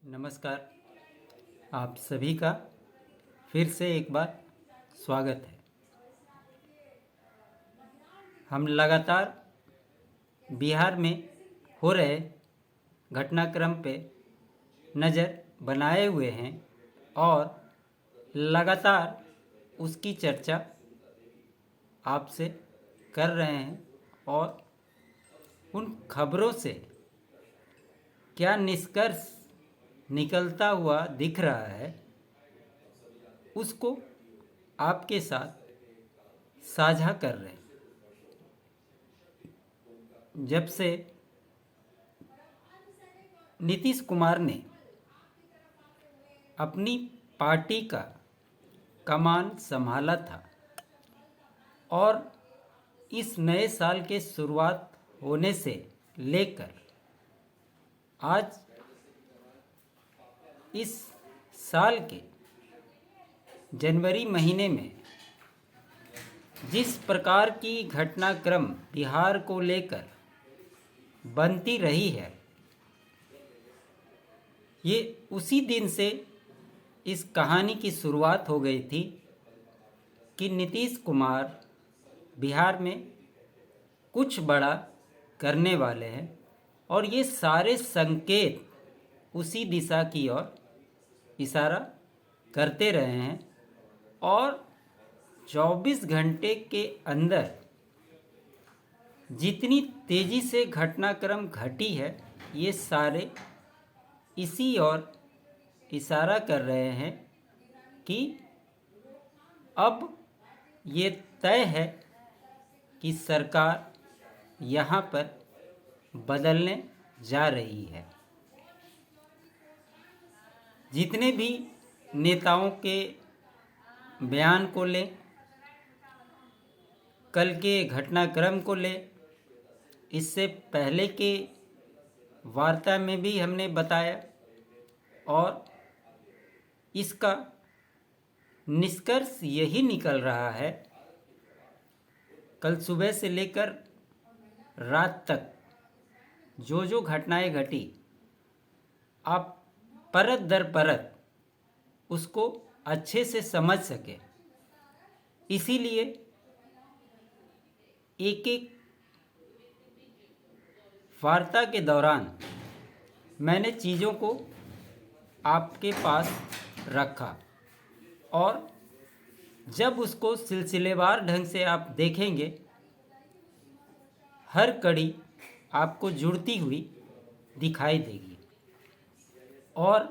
नमस्कार। आप सभी का फिर से एक बार स्वागत है। हम लगातार बिहार में हो रहे घटनाक्रम पे नज़र बनाए हुए हैं और लगातार उसकी चर्चा आपसे कर रहे हैं और उन खबरों से क्या निष्कर्ष निकलता हुआ दिख रहा है उसको आपके साथ साझा कर रहे हैं। जब से नीतीश कुमार ने अपनी पार्टी का कमान संभाला था और इस नए साल के शुरुआत होने से लेकर आज इस साल के जनवरी महीने में जिस प्रकार की घटनाक्रम बिहार को लेकर बनती रही है, ये उसी दिन से इस कहानी की शुरुआत हो गई थी कि नीतीश कुमार बिहार में कुछ बड़ा करने वाले हैं और ये सारे संकेत उसी दिशा की ओर इशारा करते रहे हैं और 24 घंटे के अंदर जितनी तेज़ी से घटनाक्रम घटी है ये सारे इसी ओर इशारा कर रहे हैं कि अब ये तय है कि सरकार यहाँ पर बदलने जा रही है। जितने भी नेताओं के बयान को ले, कल के घटनाक्रम को ले, इससे पहले के वार्ता में भी हमने बताया और इसका निष्कर्ष यही निकल रहा है। कल सुबह से लेकर रात तक जो जो घटनाएं घटी, आप परत दर परत उसको अच्छे से समझ सके, इसीलिए एक एक वार्ता के दौरान मैंने चीज़ों को आपके पास रखा और जब उसको सिलसिलेवार ढंग से आप देखेंगे, हर कड़ी आपको जुड़ती हुई दिखाई देगी और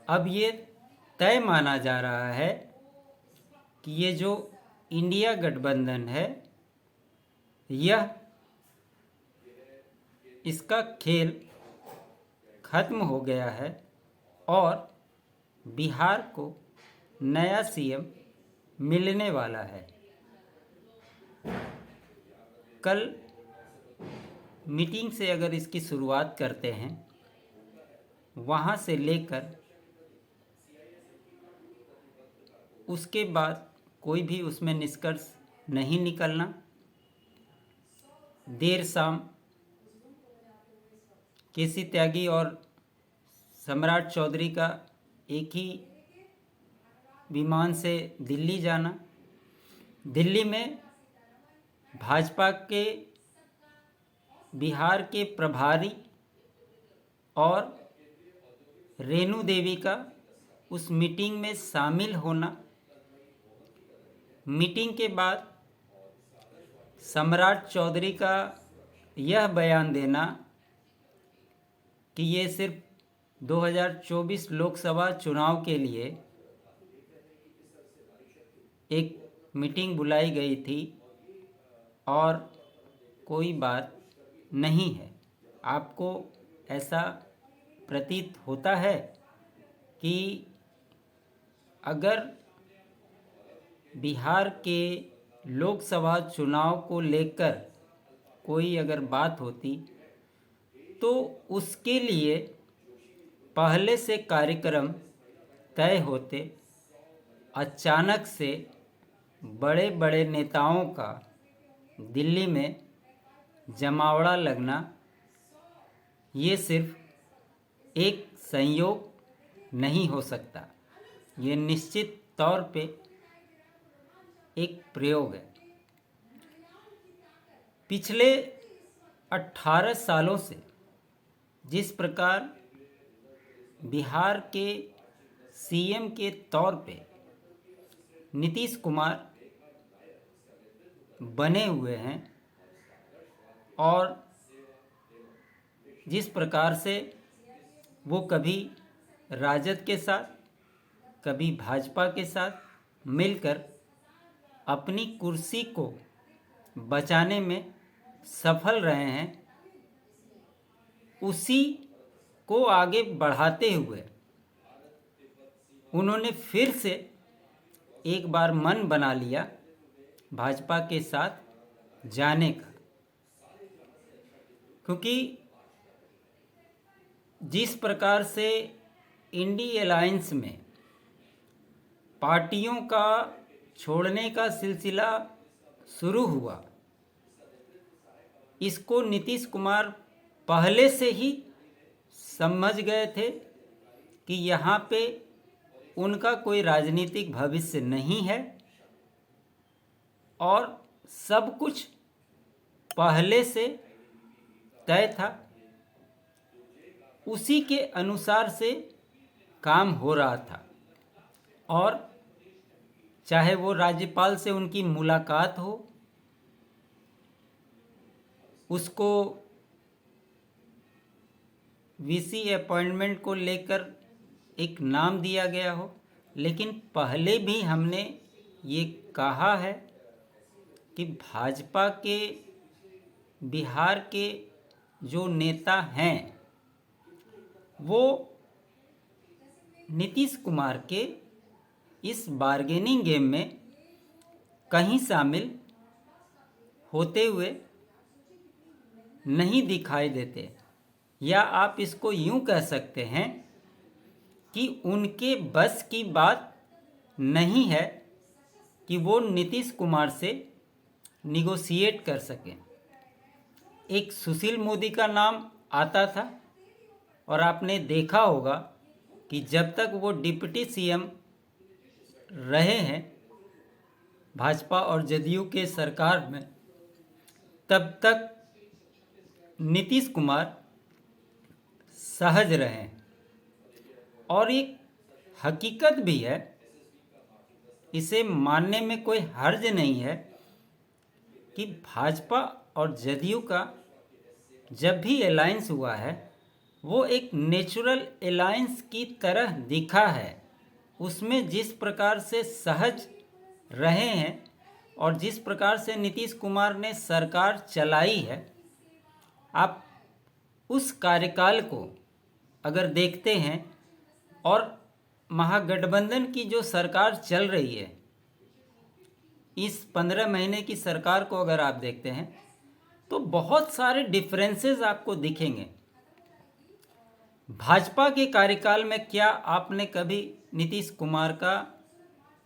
अब ये तय माना जा रहा है कि ये जो इंडिया गठबंधन है, यह इसका खेल खत्म हो गया है और बिहार को नया सीएम मिलने वाला है। कल मीटिंग से अगर इसकी शुरुआत करते हैं, वहाँ से लेकर उसके बाद कोई भी उसमें निष्कर्ष नहीं निकलना। देर शाम केसी त्यागी और सम्राट चौधरी का एक ही विमान से दिल्ली जाना, दिल्ली में भाजपा के बिहार के प्रभारी और रेणु देवी का उस मीटिंग में शामिल होना, मीटिंग के बाद सम्राट चौधरी का यह बयान देना कि ये सिर्फ 2024 लोकसभा चुनाव के लिए एक मीटिंग बुलाई गई थी और कोई बात नहीं है। आपको ऐसा प्रतीत होता है कि अगर बिहार के लोकसभा चुनाव को लेकर कोई अगर बात होती तो उसके लिए पहले से कार्यक्रम तय होते, अचानक से बड़े बड़े नेताओं का दिल्ली में जमावड़ा लगना ये सिर्फ एक संयोग नहीं हो सकता। ये निश्चित तौर पे एक प्रयोग है। पिछले 18 सालों से जिस प्रकार बिहार के सीएम के तौर पे नीतीश कुमार बने हुए हैं और जिस प्रकार से वो कभी राजद के साथ, कभी भाजपा के साथ मिलकर अपनी कुर्सी को बचाने में सफल रहे हैं, उसी को आगे बढ़ाते हुए उन्होंने फिर से एक बार मन बना लिया भाजपा के साथ जाने का। क्योंकि जिस प्रकार से इंडी अलायंस में पार्टियों का छोड़ने का सिलसिला शुरू हुआ, इसको नीतीश कुमार पहले से ही समझ गए थे कि यहाँ पे उनका कोई राजनीतिक भविष्य नहीं है और सब कुछ पहले से तय था। उसी के अनुसार से काम हो रहा था और चाहे वो राज्यपाल से उनकी मुलाकात हो, उसको वीसी अपॉइंटमेंट को लेकर एक नाम दिया गया हो, लेकिन पहले भी हमने ये कहा है कि भाजपा के बिहार के जो नेता हैं वो नीतीश कुमार के इस बार्गेनिंग गेम में कहीं शामिल होते हुए नहीं दिखाई देते, या आप इसको यूं कह सकते हैं कि उनके बस की बात नहीं है कि वो नीतीश कुमार से निगोशिएट कर सकें। एक सुशील मोदी का नाम आता था और आपने देखा होगा कि जब तक वो डिप्टी सीएम रहे हैं भाजपा और जदयू के सरकार में, तब तक नीतीश कुमार सहज रहे। और एक हकीकत भी है, इसे मानने में कोई हर्ज नहीं है कि भाजपा और जदयू का जब भी अलायंस हुआ है वो एक नेचुरल अलायंस की तरह दिखा है। उसमें जिस प्रकार से सहज रहे हैं और जिस प्रकार से नीतीश कुमार ने सरकार चलाई है, आप उस कार्यकाल को अगर देखते हैं और महागठबंधन की जो सरकार चल रही है, इस 15 महीने की सरकार को अगर आप देखते हैं तो बहुत सारे डिफरेंसेस आपको दिखेंगे। भाजपा के कार्यकाल में क्या आपने कभी नीतीश कुमार का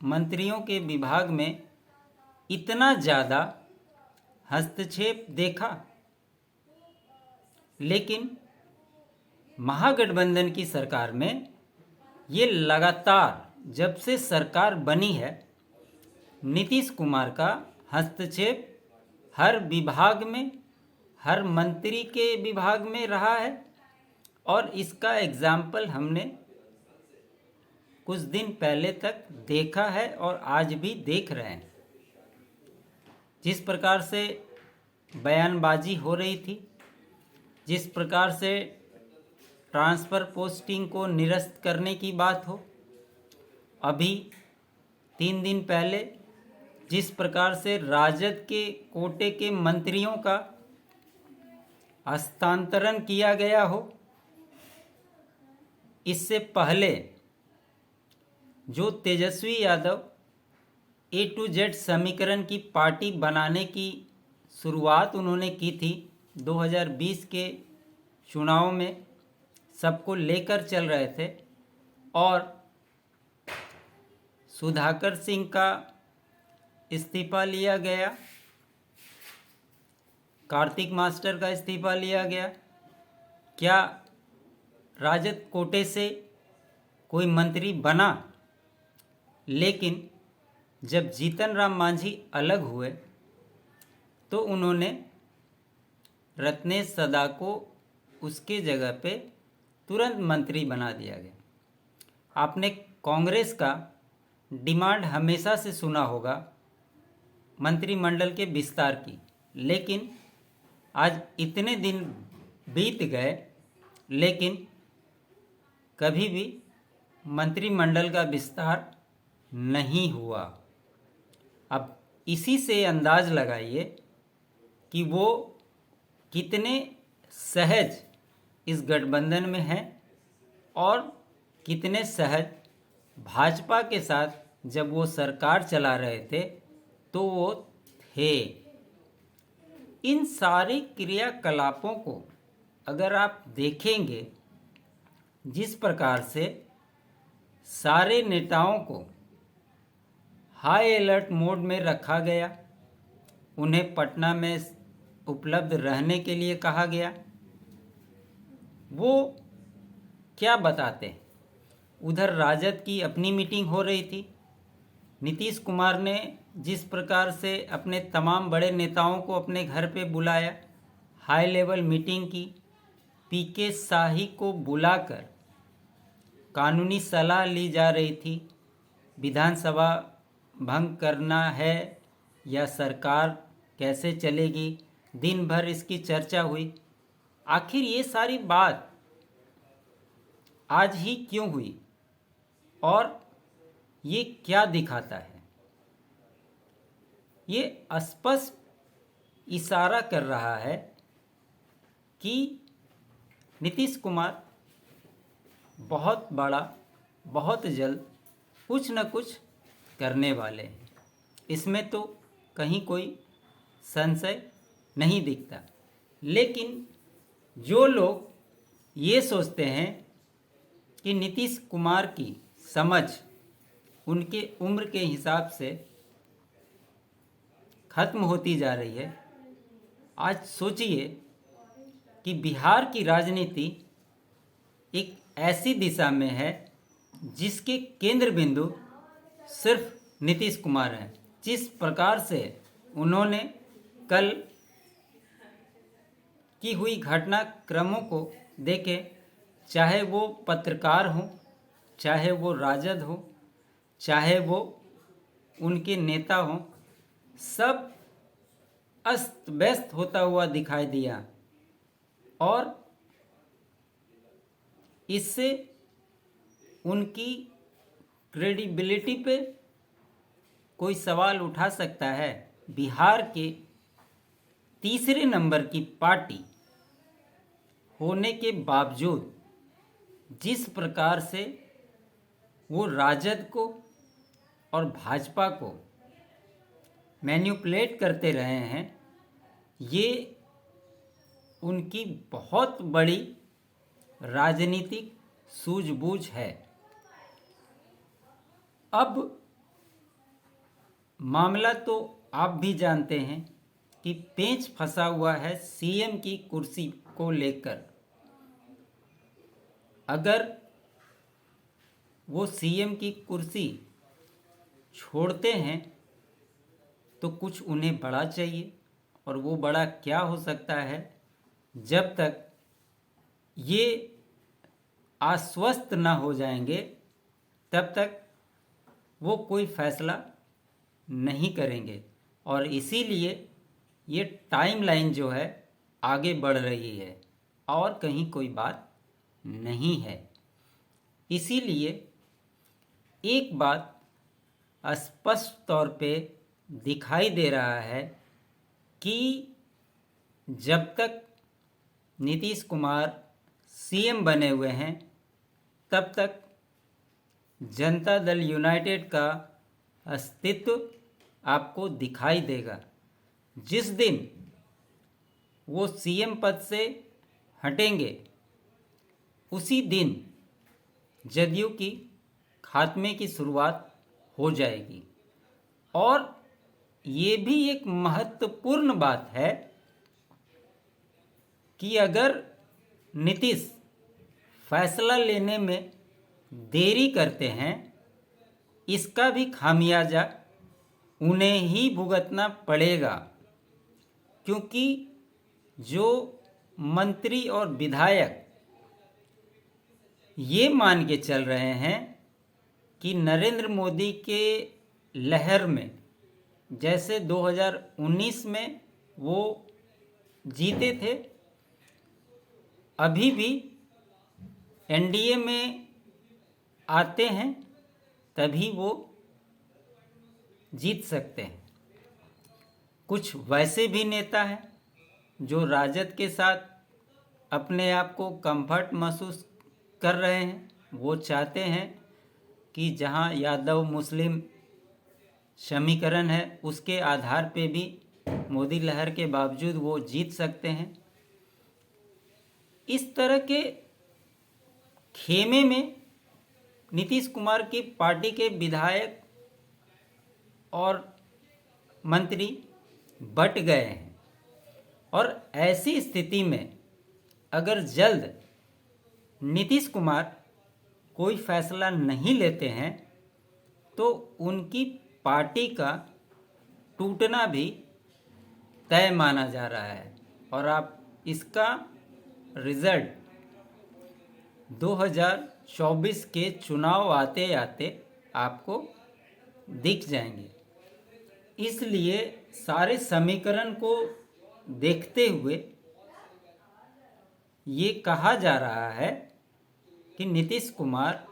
मंत्रियों के विभाग में इतना ज़्यादा हस्तक्षेप देखा? लेकिन महागठबंधन की सरकार में ये लगातार जब से सरकार बनी है, नीतीश कुमार का हस्तक्षेप हर विभाग में, हर मंत्री के विभाग में रहा है। और इसका एग्जाम्पल हमने कुछ दिन पहले तक देखा है और आज भी देख रहे हैं। जिस प्रकार से बयानबाजी हो रही थी, जिस प्रकार से ट्रांसफ़र पोस्टिंग को निरस्त करने की बात हो, अभी 3 दिन पहले जिस प्रकार से राजद के कोटे के मंत्रियों का हस्तांतरण किया गया हो, इससे पहले जो Tejashwi Yadav A to Z समीकरण की पार्टी बनाने की शुरुआत उन्होंने की थी 2020 के चुनाव में, सबको लेकर चल रहे थे, और सुधाकर सिंह का इस्तीफा लिया गया, कार्तिक मास्टर का इस्तीफा लिया गया। क्या राजद कोटे से कोई मंत्री बना, लेकिन जब जीतन राम मांझी अलग हुए तो उन्होंने रत्नेश सदा को उसके जगह पे तुरंत मंत्री बना दिया गया। आपने कांग्रेस का डिमांड हमेशा से सुना होगा मंत्रिमंडल के विस्तार की, लेकिन आज इतने दिन बीत गए लेकिन कभी भी मंत्रिमंडल का विस्तार नहीं हुआ। अब इसी से अंदाज लगाइए कि वो कितने सहज इस गठबंधन में हैं और कितने सहज भाजपा के साथ जब वो सरकार चला रहे थे तो वो थे। इन सारी क्रियाकलापों को अगर आप देखेंगे, जिस प्रकार से सारे नेताओं को हाई अलर्ट मोड में रखा गया, उन्हें पटना में उपलब्ध रहने के लिए कहा गया, वो क्या बताते हैं। उधर राजद की अपनी मीटिंग हो रही थी। नीतीश कुमार ने जिस प्रकार से अपने तमाम बड़े नेताओं को अपने घर पे बुलाया, हाई लेवल मीटिंग की, पीके शाही को बुलाकर कानूनी सलाह ली जा रही थी, विधानसभा भंग करना है या सरकार कैसे चलेगी, दिन भर इसकी चर्चा हुई। आखिर ये सारी बात आज ही क्यों हुई और ये क्या दिखाता है? ये स्पष्ट इशारा कर रहा है कि नीतीश कुमार बहुत बड़ा, बहुत जल्द कुछ न कुछ करने वाले हैं। इसमें तो कहीं कोई संशय नहीं दिखता। लेकिन जो लोग ये सोचते हैं कि नीतीश कुमार की समझ उनके उम्र के हिसाब से खत्म होती जा रही है, आज सोचिए कि बिहार की राजनीति एक ऐसी दिशा में है जिसके केंद्र बिंदु सिर्फ नीतीश कुमार हैं। जिस प्रकार से उन्होंने कल की हुई घटनाक्रमों को देखे, चाहे वो पत्रकार हों, चाहे वो राजद हो, चाहे वो उनके नेता हों, सब अस्त व्यस्त होता हुआ दिखाई दिया और इससे उनकी क्रेडिबिलिटी पे कोई सवाल उठा सकता है। बिहार के तीसरे नंबर की पार्टी होने के बावजूद जिस प्रकार से वो राजद को और भाजपा को मैनिपुलेट करते रहे हैं, ये उनकी बहुत बड़ी राजनीतिक सूझबूझ है। अब मामला तो आप भी जानते हैं कि पेंच फंसा हुआ है सीएम की कुर्सी को लेकर। अगर वो सीएम की कुर्सी छोड़ते हैं तो कुछ उन्हें बड़ा चाहिए, और वो बड़ा क्या हो सकता है? जब तक ये आश्वस्त ना हो जाएंगे तब तक वो कोई फैसला नहीं करेंगे, और इसीलिए ये टाइमलाइन जो है आगे बढ़ रही है और कहीं कोई बात नहीं है। इसीलिए एक बात स्पष्ट तौर पे दिखाई दे रहा है कि जब तक नीतीश कुमार सीएम बने हुए हैं तब तक जनता दल यूनाइटेड का अस्तित्व आपको दिखाई देगा। जिस दिन वो सीएम पद से हटेंगे उसी दिन जदयू की खात्मे की शुरुआत हो जाएगी। और ये भी एक महत्वपूर्ण बात है कि अगर नीतीश फैसला लेने में देरी करते हैं, इसका भी खामियाजा उन्हें ही भुगतना पड़ेगा, क्योंकि जो मंत्री और विधायक ये मान के चल रहे हैं कि नरेंद्र मोदी के लहर में जैसे 2019 में वो जीते थे, अभी भी एनडीए में आते हैं तभी वो जीत सकते हैं। कुछ वैसे भी नेता हैं जो राजद के साथ अपने आप को कंफर्ट महसूस कर रहे हैं। वो चाहते हैं कि जहां यादव मुस्लिम समीकरण है उसके आधार पे भी मोदी लहर के बावजूद वो जीत सकते हैं। इस तरह के खेमे में नीतीश कुमार की पार्टी के विधायक और मंत्री बट गए हैं, और ऐसी स्थिति में अगर जल्द नीतीश कुमार कोई फैसला नहीं लेते हैं तो उनकी पार्टी का टूटना भी तय माना जा रहा है। और आप इसका रिजल्ट 2024 के चुनाव आते आते आपको दिख जाएंगे। इसलिए सारे समीकरण को देखते हुए ये कहा जा रहा है कि नीतीश कुमार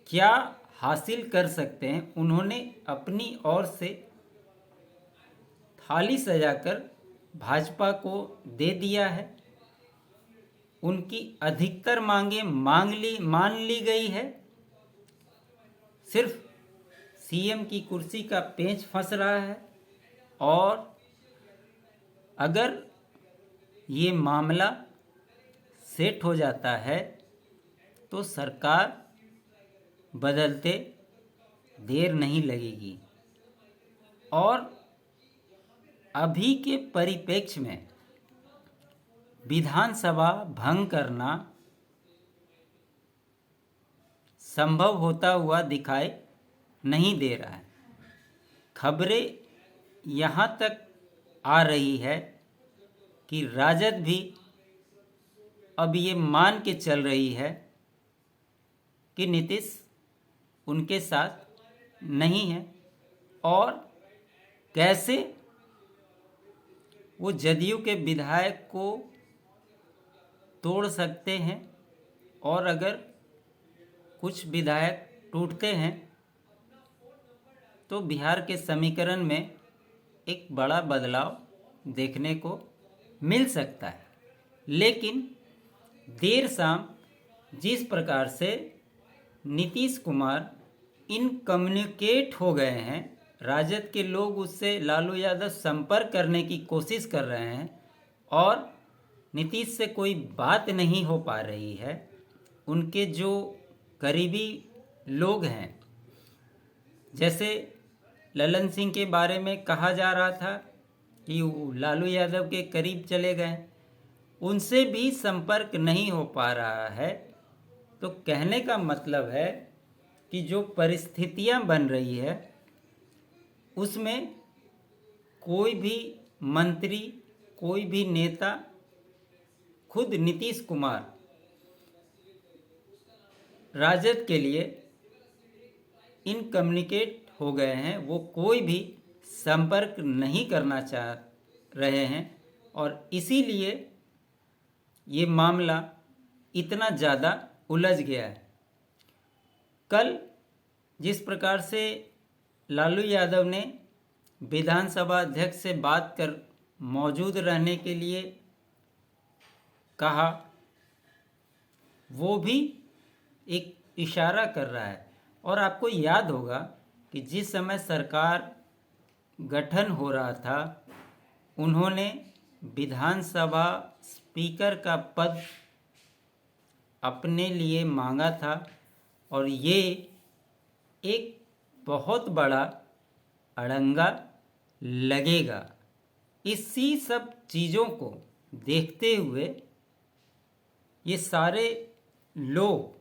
क्या हासिल कर सकते हैं। उन्होंने अपनी ओर से थाली सजाकर भाजपा को दे दिया है। उनकी अधिकतर मांगें मान ली गई है। सिर्फ सीएम की कुर्सी का पेंच फंस रहा है, और अगर ये मामला सेट हो जाता है तो सरकार बदलते देर नहीं लगेगी। और अभी के परिप्रेक्ष्य में विधानसभा भंग करना संभव होता हुआ दिखाई नहीं दे रहा है। खबरें यहाँ तक आ रही है कि राजद भी अब ये मान के चल रही है कि नीतीश उनके साथ नहीं है, और कैसे वो जदयू के विधायक को तोड़ सकते हैं। और अगर कुछ विधायक टूटते हैं तो बिहार के समीकरण में एक बड़ा बदलाव देखने को मिल सकता है। लेकिन देर शाम जिस प्रकार से नीतीश कुमार इनकम्युनिकेट हो गए हैं, राजद के लोग उससे लालू यादव संपर्क करने की कोशिश कर रहे हैं और नीतीश से कोई बात नहीं हो पा रही है। उनके जो करीबी लोग हैं, जैसे ललन सिंह के बारे में कहा जा रहा था कि लालू यादव के करीब चले गए, उनसे भी संपर्क नहीं हो पा रहा है। तो कहने का मतलब है कि जो परिस्थितियां बन रही है उसमें कोई भी मंत्री, कोई भी नेता, खुद नीतीश कुमार राजद के लिए इनकम्युनिकेट हो गए हैं। वो कोई भी संपर्क नहीं करना चाह रहे हैं, और इसीलिए ये मामला इतना ज़्यादा उलझ गया है। कल जिस प्रकार से लालू यादव ने विधानसभा अध्यक्ष से बात कर मौजूद रहने के लिए कहा, वो भी एक इशारा कर रहा है। और आपको याद होगा कि जिस समय सरकार गठन हो रहा था, उन्होंने विधानसभा स्पीकर का पद अपने लिए मांगा था, और ये एक बहुत बड़ा अड़ंगा लगेगा। इसी सब चीज़ों को देखते हुए ये सारे लोग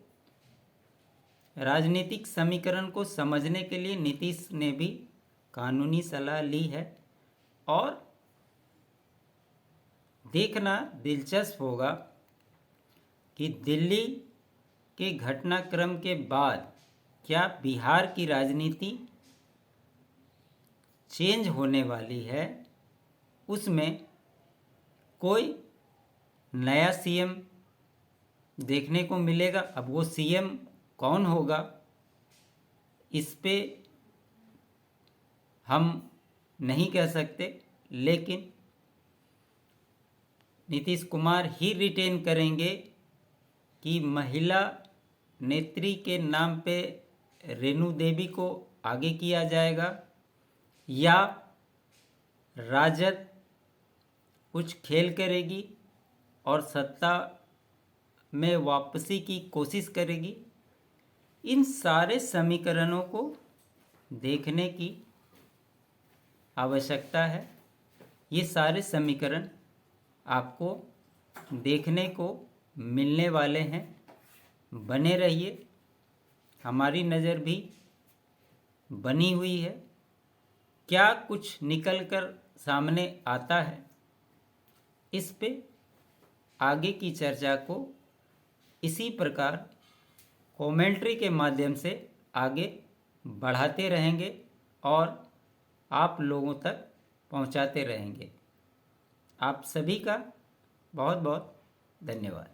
राजनीतिक समीकरण को समझने के लिए नीतीश ने भी कानूनी सलाह ली है। और देखना दिलचस्प होगा कि दिल्ली के घटनाक्रम के बाद क्या बिहार की राजनीति चेंज होने वाली है, उसमें कोई नया सीएम देखने को मिलेगा। अब वो सीएम कौन होगा इस पे हम नहीं कह सकते, लेकिन नीतीश कुमार ही रिटेन करेंगे कि महिला नेत्री के नाम पे रेणु देवी को आगे किया जाएगा, या राजद कुछ खेल करेगी और सत्ता में वापसी की कोशिश करेगी। इन सारे समीकरणों को देखने की आवश्यकता है। ये सारे समीकरण आपको देखने को मिलने वाले हैं। बने रहिए, हमारी नज़र भी बनी हुई है। क्या कुछ निकल कर सामने आता है, इस पे आगे की चर्चा को इसी प्रकार कमेंट्री के माध्यम से आगे बढ़ाते रहेंगे और आप लोगों तक पहुंचाते रहेंगे। आप सभी का बहुत बहुत धन्यवाद।